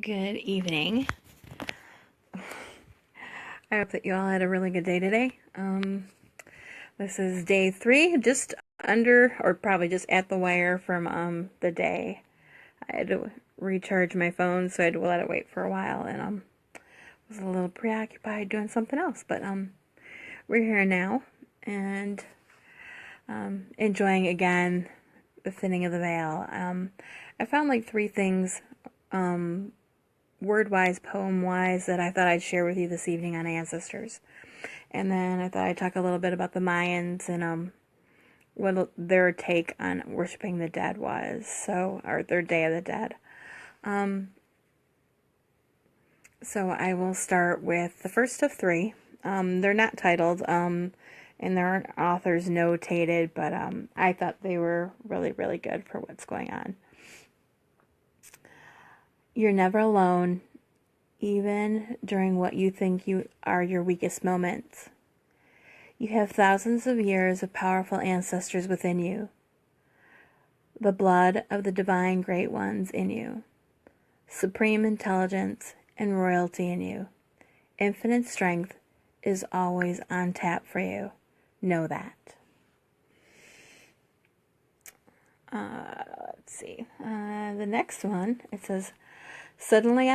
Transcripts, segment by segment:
Good evening. I hope that you all had a really good day today. This is day 3, just under, or probably just at the wire from the day. I had to recharge my phone, so I had to let it wait for a while, and was a little preoccupied doing something else. But we're here now, and enjoying again the thinning of the veil. I found like 3 things. Word-wise, poem-wise, that I thought I'd share with you this evening on ancestors. And then I thought I'd talk a little bit about the Mayans and what their take on worshiping the dead was. So, or their Day of the Dead. So I will start with the first of 3. They're not titled, and there aren't authors notated, but I thought they were really, really good for what's going on. You're never alone, even during what you think you are your weakest moments. You have thousands of years of powerful ancestors within you, the blood of the divine great ones in you, supreme intelligence and royalty in you. Infinite strength is always on tap for you. Know that. Let's see. The next one, it says, Suddenly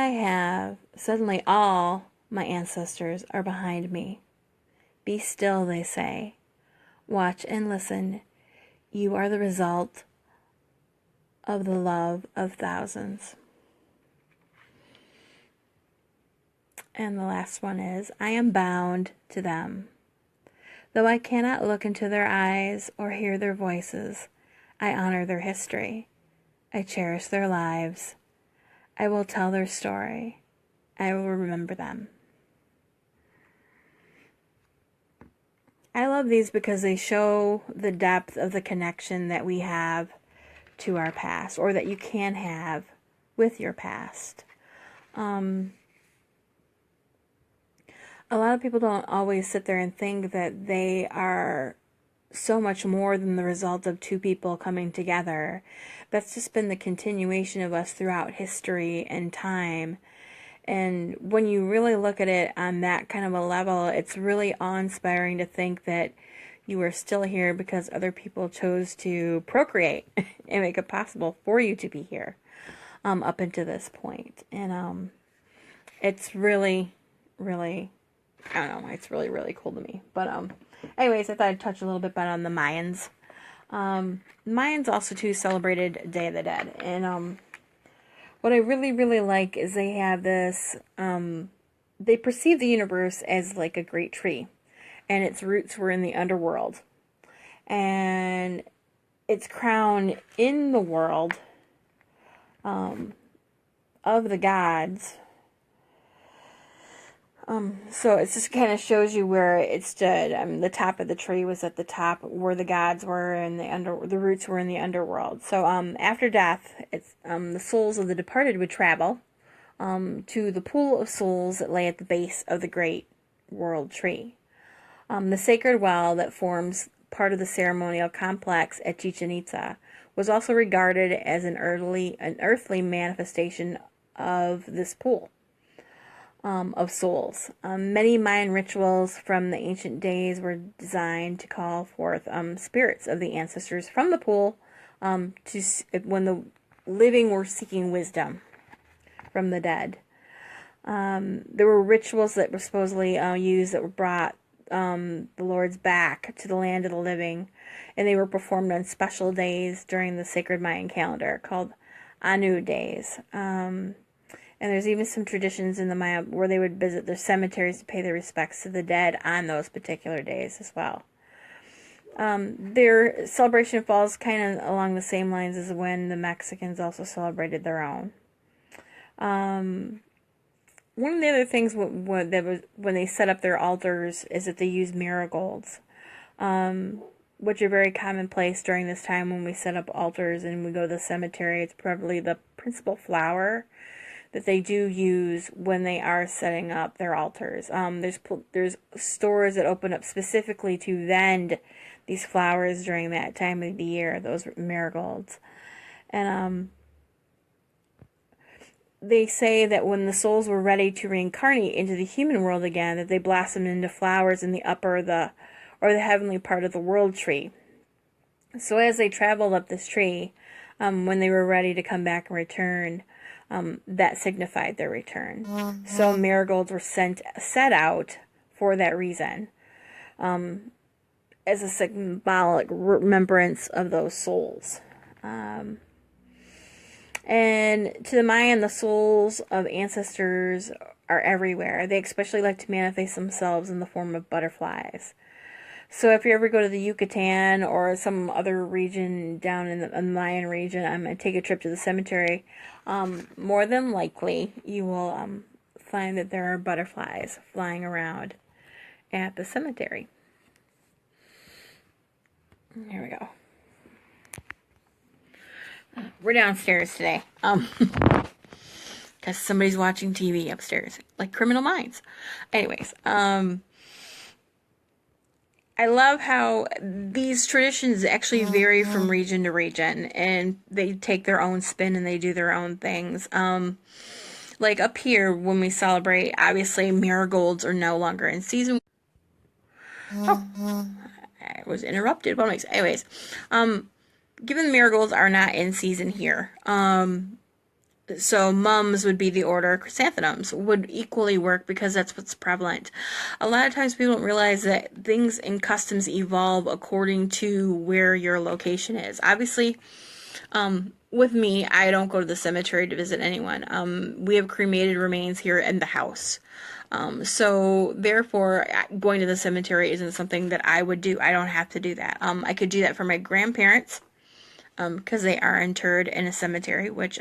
all my ancestors are behind me. Be still, they say. Watch and listen. You are the result of the love of thousands. And the last one is, I am bound to them. Though I cannot look into their eyes or hear their voices, I honor their history. I cherish their lives. I will tell their story. I will remember them. I love these because they show the depth of the connection that we have to our past, or that you can have with your past. A lot of people don't always sit there and think that they are so much more than the result of 2 people coming together. That's just been the continuation of us throughout history and time. And when you really look at it on that kind of a level, it's really awe-inspiring to think that you are still here because other people chose to procreate and make it possible for you to be here up until this point. And it's really, really, I don't know, it's really, really cool to me. But anyways, I thought I'd touch a little bit on the Mayans. Mayans also too celebrated Day of the Dead, and what I really, really like is they have this, they perceive the universe as like a great tree, and its roots were in the underworld, and its crown in the world of the gods. So it just kind of shows you where it stood. The top of the tree was at the top where the gods were, and the roots were in the underworld. So after death, it's the souls of the departed would travel to the pool of souls that lay at the base of the great world tree. The sacred well that forms part of the ceremonial complex at Chichen Itza was also regarded as an earthly manifestation of this pool. Of souls. Many Mayan rituals from the ancient days were designed to call forth spirits of the ancestors from the pool when the living were seeking wisdom from the dead. There were rituals that were supposedly used that were brought the lords back to the land of the living, and they were performed on special days during the sacred Mayan calendar called Anu days. And there's even some traditions in the Maya where they would visit their cemeteries to pay their respects to the dead on those particular days as well. Their celebration falls kind of along the same lines as when the Mexicans also celebrated their own. One of the other things when they set up their altars is that they use marigolds, which are very commonplace during this time when we set up altars and we go to the cemetery. It's probably the principal flower that they do use when they are setting up their altars. There's stores that open up specifically to vend these flowers during that time of the year, those marigolds. And they say that when the souls were ready to reincarnate into the human world again, that they blossomed into flowers in the upper or the heavenly part of the world tree. So as they traveled up this tree, when they were ready to come back and return, that signified their return. So marigolds were set out for that reason, as a symbolic remembrance of those souls. And to the Mayan, the souls of ancestors are everywhere. They especially like to manifest themselves in the form of butterflies. So if you ever go to the Yucatan or some other region down in the Mayan region, and take a trip to the cemetery, more than likely you will find that there are butterflies flying around at the cemetery. Here we go. We're downstairs today, because somebody's watching TV upstairs, like Criminal Minds. Anyways, I love how these traditions actually vary from region to region, and they take their own spin and they do their own things. Like up here, when we celebrate, obviously marigolds are no longer in season. Oh, I was interrupted. But anyways, given the marigolds are not in season here, so mums would be the order. Chrysanthemums would equally work because that's what's prevalent. A lot of times people don't realize that things and customs evolve according to where your location is. Obviously, with me, I don't go to the cemetery to visit anyone. We have cremated remains here in the house. So therefore, going to the cemetery isn't something that I would do. I don't have to do that. I could do that for my grandparents, because they are interred in a cemetery, which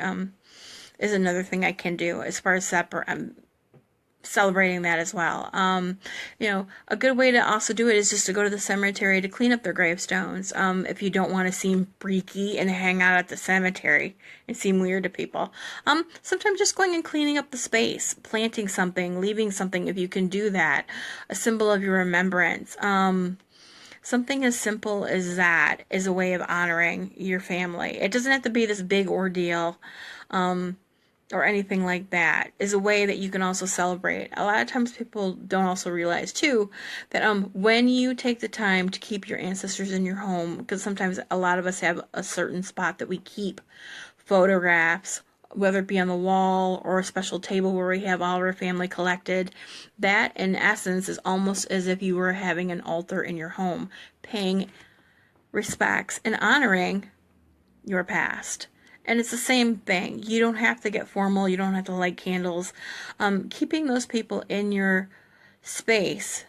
is another thing I can do as far as celebrating that as well. A good way to also do it is just to go to the cemetery to clean up their gravestones. If you don't want to seem freaky and hang out at the cemetery and seem weird to people. Sometimes just going and cleaning up the space, planting something, leaving something, if you can do that, a symbol of your remembrance. Something as simple as that is a way of honoring your family. It doesn't have to be this big ordeal, or anything like that. Is a way that you can also celebrate. A lot of times people don't also realize too that when you take the time to keep your ancestors in your home, because sometimes a lot of us have a certain spot that we keep photographs, whether it be on the wall or a special table where we have all of our family collected, that in essence is almost as if you were having an altar in your home, paying respects and honoring your past. And it's the same thing. You don't have to get formal. You don't have to light candles. Keeping those people in your space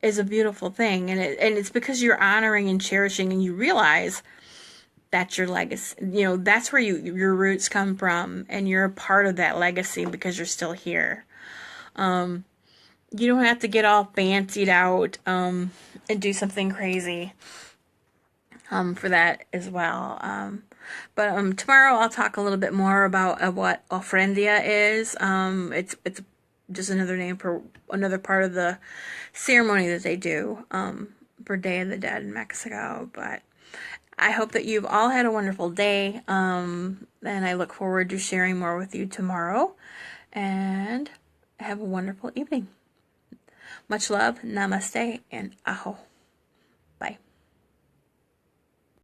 is a beautiful thing. And it's because you're honoring and cherishing, and you realize that's your legacy. That's where your roots come from, and you're a part of that legacy because you're still here. You don't have to get all fancied out and do something crazy for that as well. But tomorrow I'll talk a little bit more about what ofrendia is. It's just another name for another part of the ceremony that they do for Day of the Dead in Mexico. But I hope that you've all had a wonderful day, and I look forward to sharing more with you tomorrow. And have a wonderful evening. Much love, namaste, and aho.